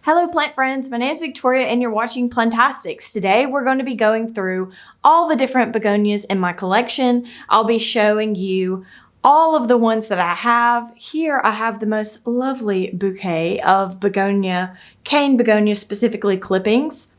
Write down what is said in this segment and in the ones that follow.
Hello plant friends, my name is Victoria and you're watching Plantastics. Today we're going to be going through all the different begonias in my collection. I'll be showing you all of the ones that I have. Here I have the most lovely bouquet of begonia, cane begonia, specifically clippings.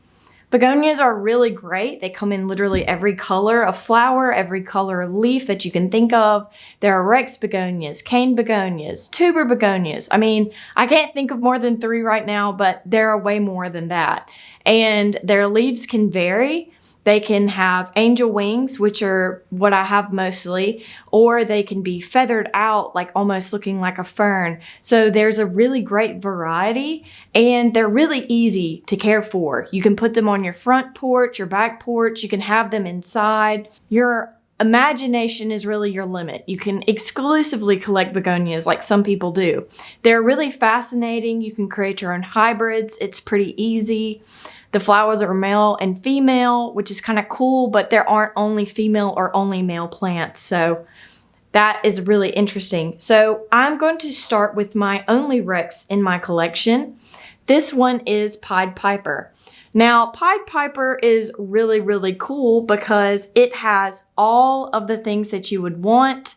Begonias are really great. They come in literally every color of flower, every color of leaf that you can think of. There are Rex begonias, cane begonias, tuber begonias. I mean, I can't think of more than 3 right now, but there are way more than that. And their leaves can vary. They can have angel wings, which are what I have mostly, or they can be feathered out, like almost looking like a fern. So there's a really great variety, and they're really easy to care for. You can put them on your front porch, your back porch, you can have them inside. Your imagination is really your limit. You can exclusively collect begonias like some people do. They're really fascinating. You can create your own hybrids. It's pretty easy. The flowers are male and female, which is kind of cool, but there aren't only female or only male plants. So that is really interesting. So I'm going to start with my only Rex in my collection. This one is Pied Piper. Now, Pied Piper is really, really cool because it has all of the things that you would want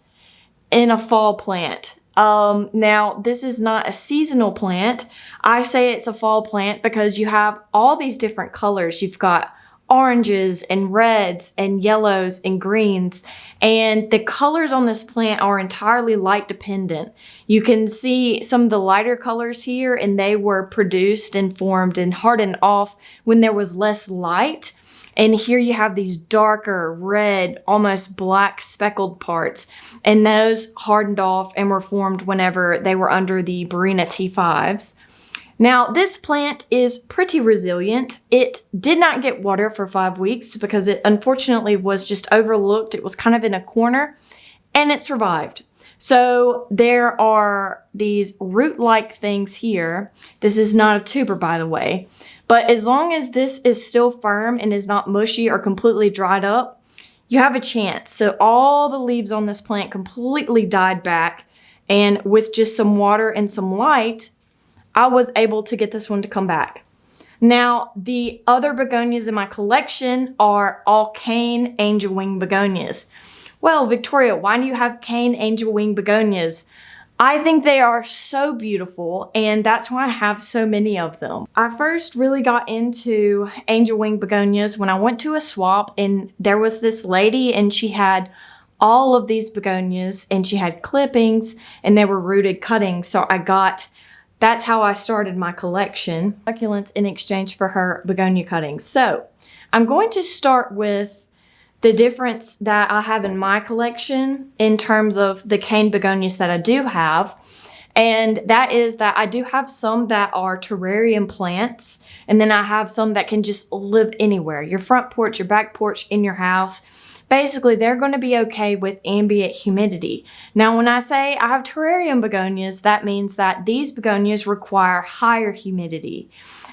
in a fall plant. Now, this is not a seasonal plant. I say it's a fall plant because you have all these different colors. You've got oranges and reds and yellows and greens, and the colors on this plant are entirely light dependent. You can see some of the lighter colors here, and they were produced and formed and hardened off when there was less light. And here you have these darker red, almost black speckled parts. And those hardened off and were formed whenever they were under the Barrina T5s. Now, this plant is pretty resilient. It did not get water for 5 weeks because it unfortunately was just overlooked. It was kind of in a corner, and it survived. So there are these root-like things here. This is not a tuber, by the way. But as long as this is still firm and is not mushy or completely dried up, you have a chance. So all the leaves on this plant completely died back, and with just some water and some light, I was able to get this one to come back. Now, the other begonias in my collection are all cane angel wing begonias. Well, Victoria, why do you have cane angel wing begonias? I think they are so beautiful, and that's why I have so many of them. I first really got into angel wing begonias when I went to a swap, and there was this lady, and she had all of these begonias, and she had clippings, and they were rooted cuttings. So that's how I started my collection. Succulents in exchange for her begonia cuttings. So I'm going to start with the difference that I have in my collection in terms of the cane begonias that I do have. And that is that I do have some that are terrarium plants, and then I have some that can just live anywhere. Your front porch, your back porch, in your house. Basically, they're going to be okay with ambient humidity. Now, when I say I have terrarium begonias, that means that these begonias require higher humidity.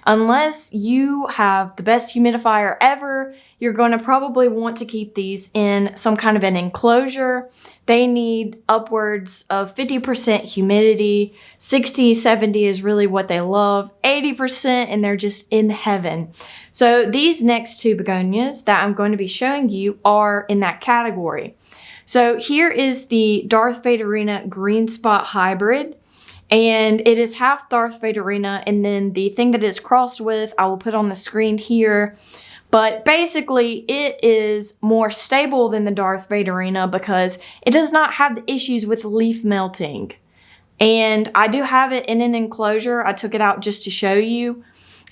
Unless you have the best humidifier ever, you're going to probably want to keep these in some kind of an enclosure. They need upwards of 50% humidity. 60, 70 is really what they love. 80% and they're just in heaven. So these next 2 begonias that I'm going to be showing you are in that category. So here is the Darth Vaderina green spot hybrid. And it is half Darth Vaderina, and then the thing that it's crossed with, I will put on the screen here. But basically, it is more stable than the Darth Vaderina because it does not have the issues with leaf melting. And I do have it in an enclosure. I took it out just to show you.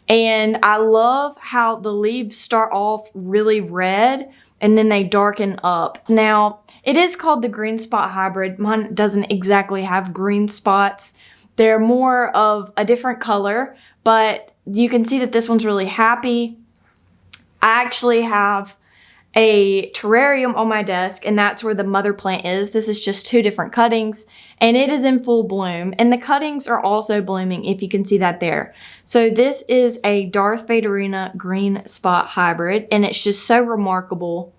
And I love how the leaves start off really red and then they darken up. Now, it is called the green spot hybrid. Mine doesn't exactly have green spots. They're more of a different color, but you can see that this one's really happy. I actually have a terrarium on my desk, and that's where the mother plant is. This is just 2 different cuttings, and it is in full bloom. And the cuttings are also blooming, if you can see that there. So this is a Darth Vaderina green spot hybrid, and it's just so remarkable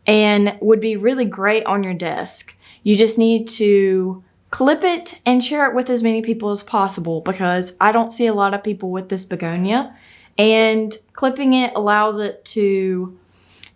and would be really great on your desk. You just need to clip it and share it with as many people as possible because I don't see a lot of people with this begonia, and clipping it allows it to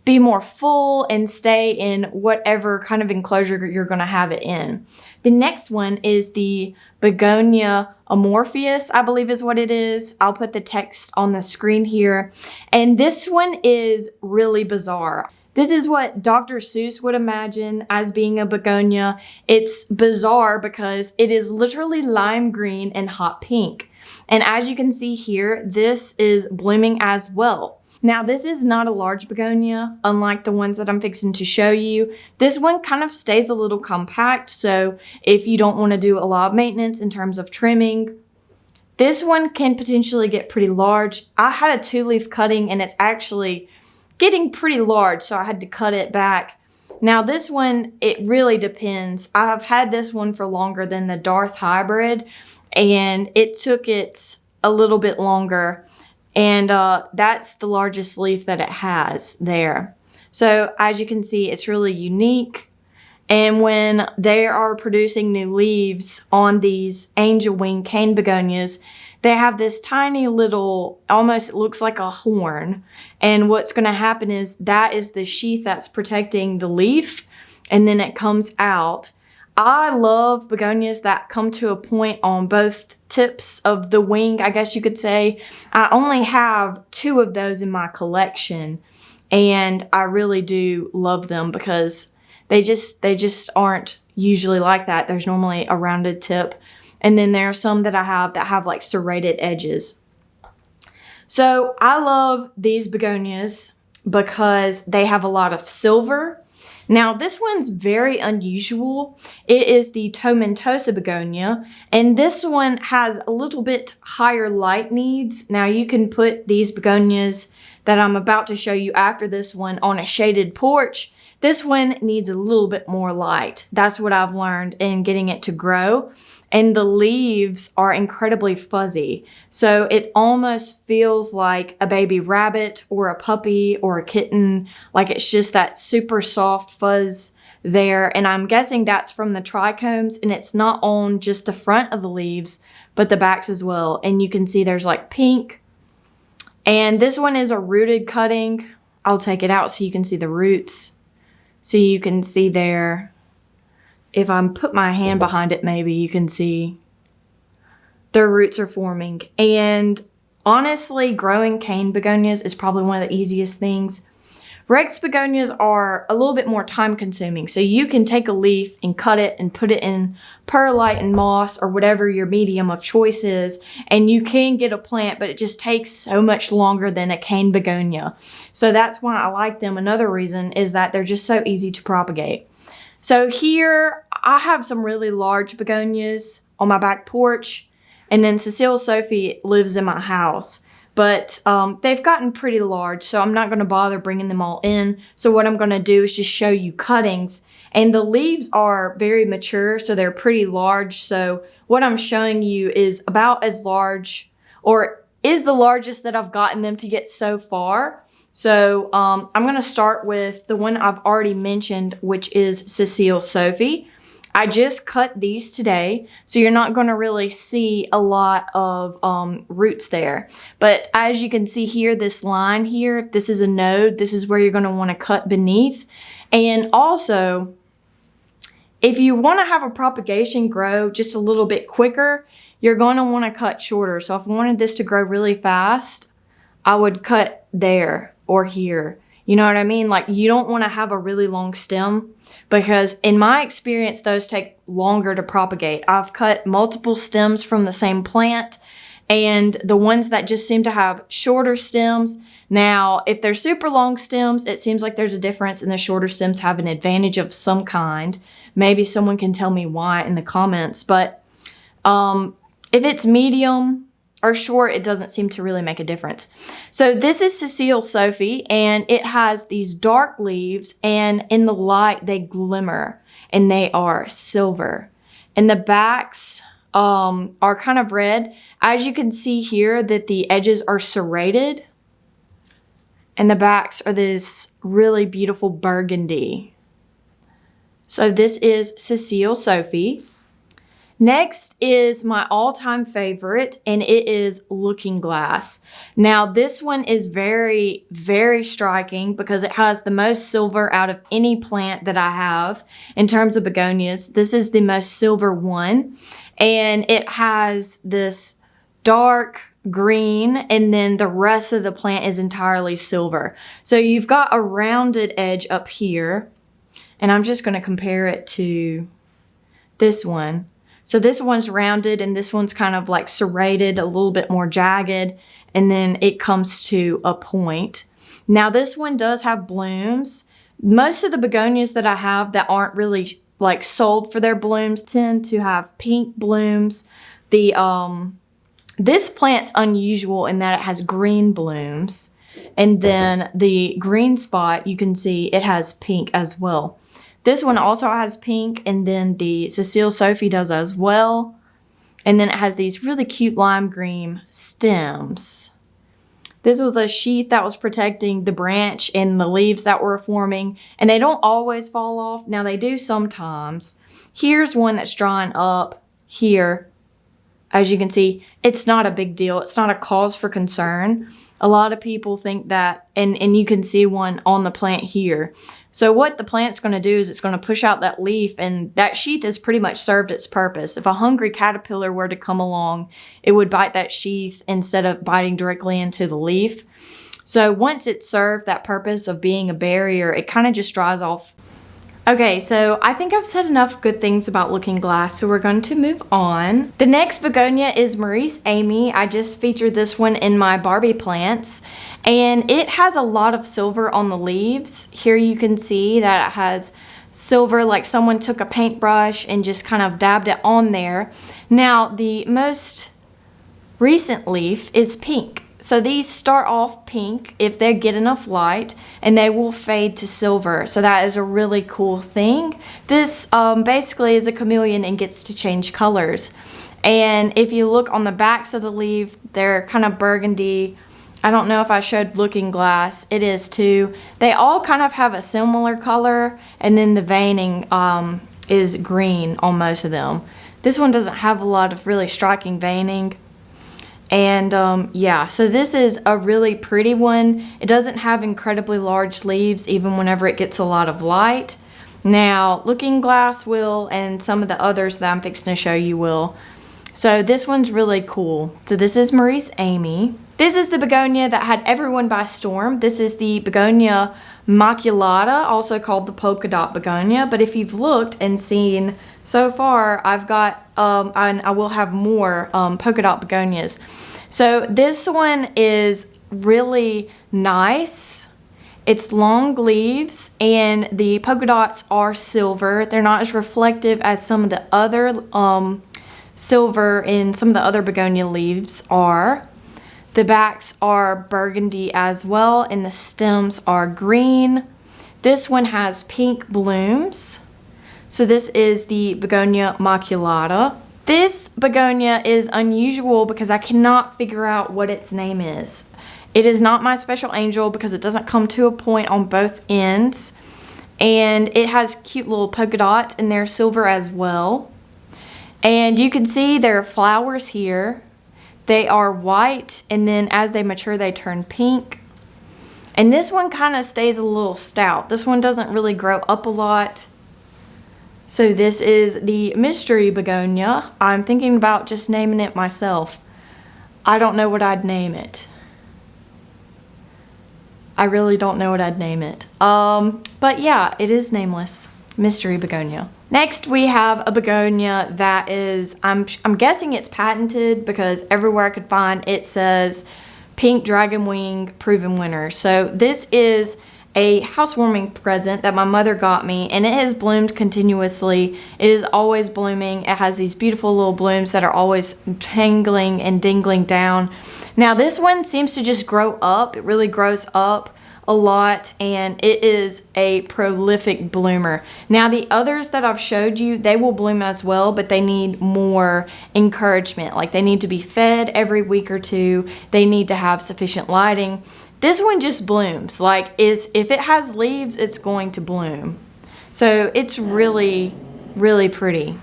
be more full and stay in whatever kind of enclosure you're going to have it in. The next one is the Begonia amorphous, I believe is what it is. I'll put the text on the screen here. And this one is really bizarre. This is what Dr. Seuss would imagine as being a begonia. It's bizarre because it is literally lime green and hot pink. And as you can see here, this is blooming as well. Now, this is not a large begonia, unlike the ones that I'm fixing to show you. This one kind of stays a little compact, so if you don't want to do a lot of maintenance in terms of trimming, this one can potentially get pretty large. I had a 2-leaf cutting and it's actually getting pretty large, so I had to cut it back. Now, this one, it really depends. I've had this one for longer than the Darth hybrid, and it took it a little bit longer. And that's the largest leaf that it has there. So as you can see, it's really unique. And when they are producing new leaves on these angel wing cane begonias, they have this tiny little, almost looks like a horn. And what's going to happen is that is the sheath that's protecting the leaf, and then it comes out. I love begonias that come to a point on both tips of the wing, I guess you could say. I only have 2 of those in my collection, and I really do love them because they just aren't usually like that. There's normally a rounded tip, and then there are some that I have that have like serrated edges. So I love these begonias because they have a lot of silver. Now, this one's very unusual. It is the tomentosa begonia, and this one has a little bit higher light needs. Now, you can put these begonias that I'm about to show you after this one on a shaded porch. This one needs a little bit more light. That's what I've learned in getting it to grow. And the leaves are incredibly fuzzy. So it almost feels like a baby rabbit or a puppy or a kitten. Like it's just that super soft fuzz there. And I'm guessing that's from the trichomes, and it's not on just the front of the leaves, but the backs as well. And you can see there's like pink. And this one is a rooted cutting. I'll take it out so you can see the roots. So you can see there. If I put my hand behind it, maybe you can see their roots are forming. And honestly, growing cane begonias is probably one of the easiest things. Rex begonias are a little bit more time consuming. So you can take a leaf and cut it and put it in perlite and moss or whatever your medium of choice is, and you can get a plant, but it just takes so much longer than a cane begonia. So that's why I like them. Another reason is that they're just so easy to propagate. So here I have some really large begonias on my back porch, and then Sophie lives in my house, but they've gotten pretty large, so I'm not going to bother bringing them all in. So what I'm going to do is just show you cuttings, and the leaves are very mature, so they're pretty large. So what I'm showing you is about as large, or is the largest that I've gotten them to get so far. So I'm going to start with the one I've already mentioned, which is Sophie. I just cut these today, so you're not going to really see a lot of roots there. But as you can see here, this line here, this is a node. This is where you're going to want to cut beneath. And also, if you want to have a propagation grow just a little bit quicker, you're going to want to cut shorter. So if I wanted this to grow really fast, I would cut there or here. You know what I mean? Like, you don't want to have a really long stem, because in my experience, those take longer to propagate. I've cut multiple stems from the same plant, and the ones that just seem to have shorter stems. Now, if they're super long stems, it seems like there's a difference, and the shorter stems have an advantage of some kind. Maybe someone can tell me why in the comments, but if it's medium or short, it doesn't seem to really make a difference. So this is Sophie, and it has these dark leaves, and in the light they glimmer, and they are silver. And the backs are kind of red. As you can see here, that the edges are serrated, and the backs are this really beautiful burgundy. So this is Sophie. Next is my all-time favorite, and it is Looking Glass. Now, this one is very, very striking because it has the most silver out of any plant that I have in terms of begonias. This is the most silver one, and it has this dark green, and then the rest of the plant is entirely silver. So you've got a rounded edge up here, and I'm just going to compare it to this one. So this one's rounded and this one's kind of like serrated, a little bit more jagged, and then it comes to a point. Now this one does have blooms. Most of the begonias that I have that aren't really like sold for their blooms tend to have pink blooms. This plant's unusual in that it has green blooms, and then the green spot, you can see it has pink as well. This one also has pink, and then the Cecile Sophie does as well. And then it has these really cute lime green stems. This was a sheath that was protecting the branch and the leaves that were forming, and they don't always fall off. Now they do sometimes. Here's one that's drawing up here. As you can see, it's not a big deal. It's not a cause for concern. A lot of people think that, and you can see one on the plant here. So what the plant's going to do is it's going to push out that leaf, and that sheath has pretty much served its purpose. If a hungry caterpillar were to come along, it would bite that sheath instead of biting directly into the leaf. So once it's served that purpose of being a barrier, it kind of just dries off. Okay, so I think I've said enough good things about Looking Glass, so we're going to move on. The next begonia is Maurice Amey. I just featured this one in my Barbie plants, and it has a lot of silver on the leaves. Here you can see that it has silver, like someone took a paintbrush and just kind of dabbed it on there. Now, the most recent leaf is pink. So these start off pink if they get enough light, and they will fade to silver. So that is a really cool thing. This basically is a chameleon and gets to change colors. And if you look on the backs of the leaf, they're kind of burgundy. I don't know if I showed Looking Glass. It is too. They all kind of have a similar color, and then the veining is green on most of them. This one doesn't have a lot of really striking veining. And yeah, so this is a really pretty one. It doesn't have incredibly large leaves even whenever it gets a lot of light. Now, Looking Glass will, and some of the others that I'm fixing to show you will. So this one's really cool. So this is Maurice Amey. This is the begonia that had everyone by storm. This is the Begonia Maculata, also called the polka dot begonia. But if you've looked and seen so far, I've got, and I will have more polka dot begonias. So this one is really nice. It's long leaves, and the polka dots are silver. They're not as reflective as some of the other silver in some of the other begonia leaves are. The backs are burgundy as well, and the stems are green. This one has pink blooms. So this is the Begonia Maculata. This begonia is unusual because I cannot figure out what its name is. It is not my special angel because it doesn't come to a point on both ends. And it has cute little polka dots, and they're silver as well. And you can see there are flowers here. They are white, and then as they mature, they turn pink. And this one kind of stays a little stout. This one doesn't really grow up a lot. So this is the mystery begonia. I'm thinking about just naming it myself. I don't know what I'd name it. I really don't know what I'd name it. But yeah, it is nameless. Mystery begonia. Next, we have a begonia that is, I'm guessing it's patented because everywhere I could find it says Pink Dragonwing Proven Winner. So this is a housewarming present that my mother got me, and it has bloomed continuously. It is always blooming. It has these beautiful little blooms that are always tangling and dingling down. Now this one seems to just grow up. It really grows up a lot, and it is a prolific bloomer. Now the others that I've showed you, they will bloom as well, but they need more encouragement. Like they need to be fed every week or two. They need to have sufficient lighting. This one just blooms. Like if it has leaves, it's going to bloom. So it's really, really pretty.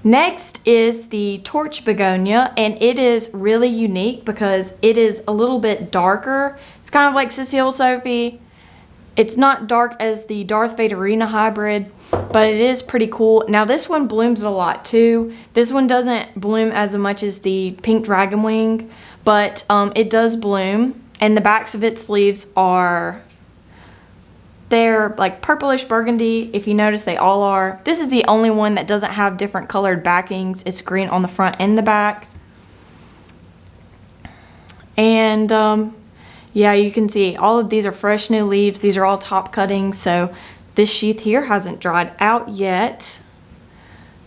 Next is the torch begonia, and it is really unique because it is a little bit darker. It's kind of like Cecile Sophie. It's not dark as the Darth Barrina hybrid, but it is pretty cool. Now this one blooms a lot too. This one doesn't bloom as much as the pink Dragonwing, but it does bloom, and the backs of its leaves are, they're like purplish burgundy. If you notice, they all are. This is the only one that doesn't have different colored backings. It's green on the front and the back. And yeah, you can see all of these are fresh new leaves. These are all top cuttings, so this sheath here hasn't dried out yet.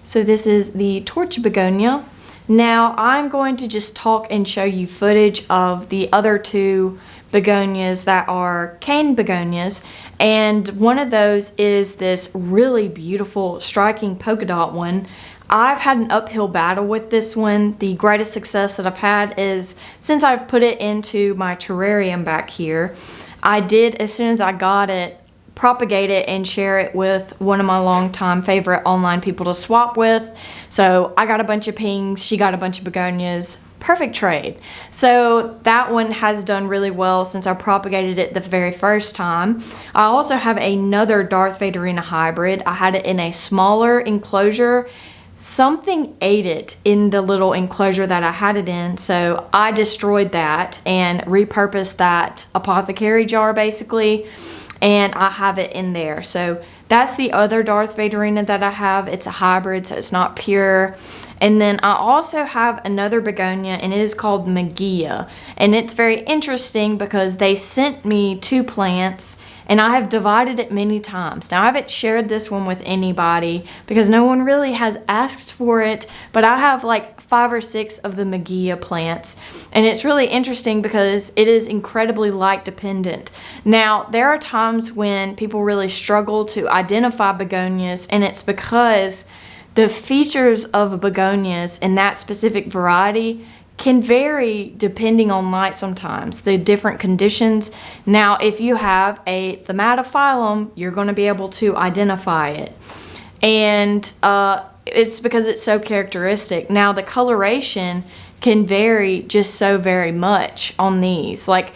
So this is the torch begonia. Now I'm going to just talk and show you footage of the other two begonias that are cane begonias, and one of those is this really beautiful striking polka dot one. I've had an uphill battle with this one. The greatest success that I've had is since I've put it into my terrarium back here. I did, as soon as I got it, propagate it and share it with one of my longtime favorite online people to swap with. So I got a bunch of pinks, she got a bunch of begonias. Perfect trade. So that one has done really well since I propagated it the very first time. I also have another Darth Barrina hybrid. I had it in a smaller enclosure. Something ate it in the little enclosure that I had it in, so I destroyed that and repurposed that apothecary jar basically, and I have it in there. So that's the other Darth Barrina that I have. It's a hybrid, so it's not pure. And then I also have another begonia, and it is called Magiya, and it's very interesting because they sent me 2 plants, and I have divided it many times. Now I haven't shared this one with anybody because no one really has asked for it, but I have like 5 or 6 of the Magiya plants, and it's really interesting because it is incredibly light dependent. Now there are times when people really struggle to identify begonias, and it's because the features of begonias in that specific variety can vary depending on light sometimes, the different conditions. Now, if you have a thematophyllum, you're going to be able to identify it. And it's because it's so characteristic. Now, the coloration can vary just so very much on these. Like,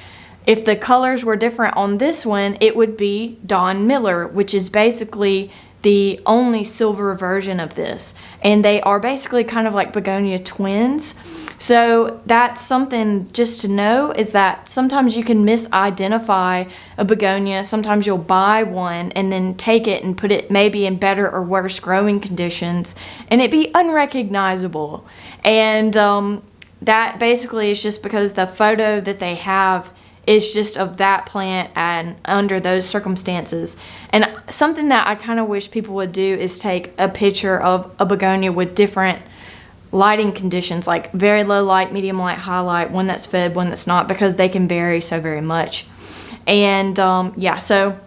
if the colors were different on this one, it would be Don Miller, which is basically the only silver version of this. And they are basically kind of like begonia twins. So that's something just to know, is that sometimes you can misidentify a begonia. Sometimes you'll buy one and then take it and put it maybe in better or worse growing conditions, and it be unrecognizable. And that basically is just because the photo that they have is just of that plant and under those circumstances. And something that I kind of wish people would do is take a picture of a begonia with different lighting conditions, like very low light, medium light, high light, one that's fed, one that's not, because they can vary so very much. And yeah, so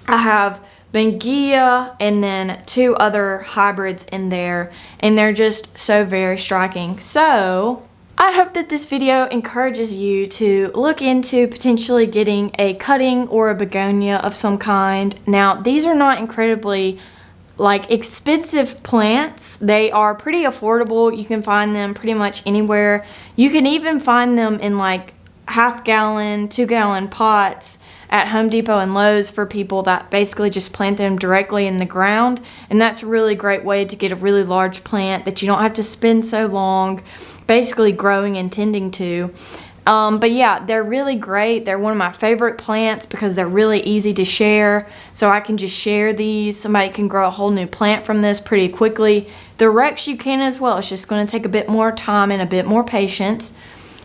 I have Magiya and then 2 other hybrids in there, and they're just so very striking. So I hope that this video encourages you to look into potentially getting a cutting or a begonia of some kind. Now, these are not incredibly like expensive plants. They are pretty affordable. You can find them pretty much anywhere. You can even find them in like half-gallon, 2-gallon pots at Home Depot and Lowe's for people that basically just plant them directly in the ground. And that's a really great way to get a really large plant that you don't have to spend so long basically growing and tending to. But yeah, they're really great. They're one of my favorite plants because they're really easy to share. So I can just share these. Somebody can grow a whole new plant from this pretty quickly. The Rex you can as well. It's just going to take a bit more time and a bit more patience.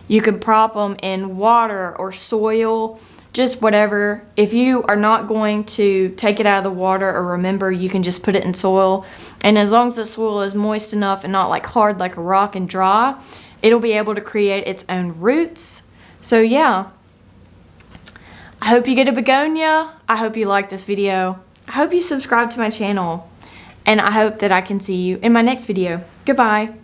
You can prop them in water or soil, just whatever. If you are not going to take it out of the water or remember, you can just put it in soil. And as long as the soil is moist enough and not like hard like a rock and dry, it'll be able to create its own roots. So yeah, I hope you get a begonia. I hope you like this video. I hope you subscribe to my channel. And I hope that I can see you in my next video. Goodbye.